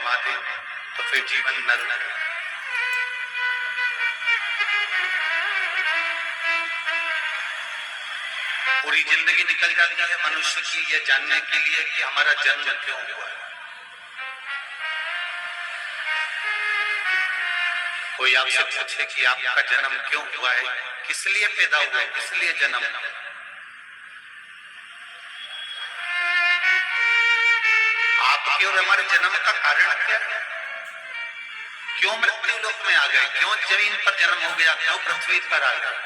कमा दे तो फिर जीवन नर्क है। पूरी जिंदगी निकल जाती है मनुष्य की यह जानने के लिए कि हमारा जन्म क्यों हुआ है। कोई आपसे पूछे कि आपका जन्म क्यों हुआ है, किस लिए पैदा हुआ है, किस लिए जन्म, आपके और हमारे जन्म का कारण क्या है? क्यों मृत्यु लोक में आ गए, क्यों जमीन पर जन्म हो गया, क्यों पृथ्वी पर आ गए?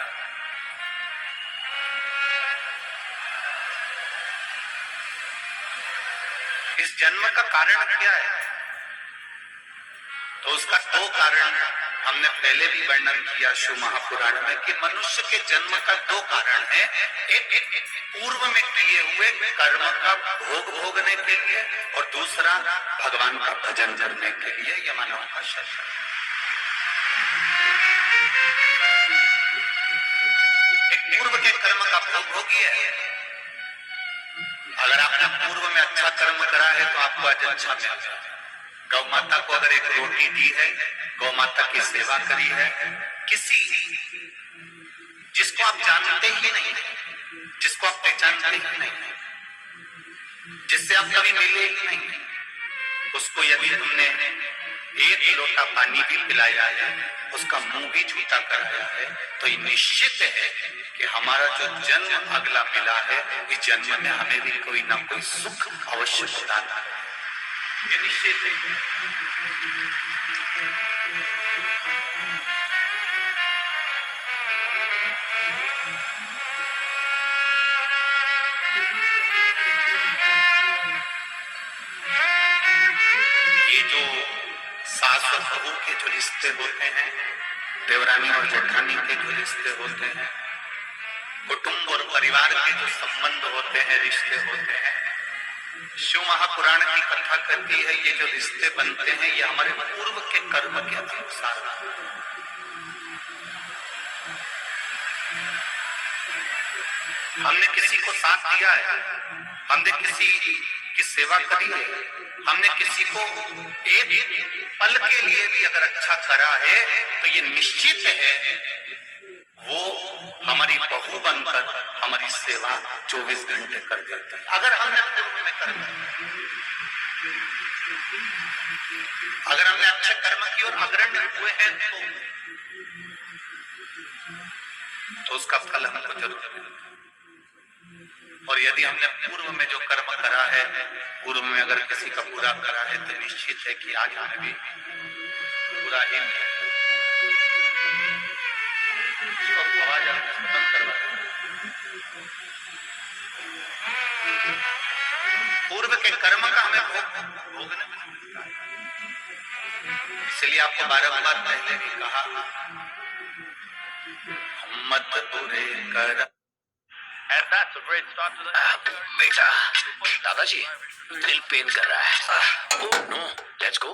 इस जन्म का कारण क्या है? तो उसका दो कारण हमने पहले भी वर्णन किया शिव महापुराण में कि मनुष्य के जन्म का दो कारण है। एक पूर्व में किए हुए कर्म का भोग भोगने के लिए और दूसरा भगवान का भजन करने के लिए। यह मानव का शरीर एक पूर्व के कर्म का भोग भोगी है। अगर आपने पूर्व में अच्छा कर्म करा है तो आपको आज अच्छा मिलेगा। गौ माता को अगर एक रोटी दी है, गौ माता की सेवा करी है, किसी जिसको आप जानते ही नहीं, जिसको आप पहचानते ही नहीं, जिससे आप कभी मिले ही नहीं, उसको यदि तुमने एक लोटा पानी भी पिलाया है, उसका मुंह भी जूता कराया है, तो ये निश्चित है कि हमारा जो जन्म अगला मिला है, इस जन्म में हमें भी कोई ना कोई सुख अवश्य प्रदान है। ये निश्चित है। ये जो सास और बहू के जो रिश्ते होते हैं, देवरानी और जेठानी के जो रिश्ते होते हैं, कुटुंब और परिवार के जो संबंध होते हैं, रिश्ते होते हैं, शिव महापुराण की कथा करती है ये जो रिश्ते बनते हैं ये हमारे पूर्व के कर्म के अनुसार। हमने किसी को साथ दिया है, हमने किसी की सेवा करी है, हमने किसी को एक पल के लिए भी अगर अच्छा करा है तो ये निश्चित है वो हमारी बहू बनकर हमारी सेवा 24 घंटे कर देता है। अगर हमने पूर्व में कर्म, अगर हमने अच्छे कर्म की ओर अग्रणी हुए हैं तो उसका फल हमको जरूर मिलेगा। और यदि हमने पूर्व में जो कर्म करा है, पूर्व में अगर किसी का बुरा करा है तो निश्चित है कि आज हमें भी बुरा ही मिलेगा। पूर्व के कर्म का हमें भोगने में मिलता है। इसलिए आपको बारंबार पहले भी कहा मत बुरे कर। बेटा, दादाजी दिल पेन कर रहा है। Oh no, let's go.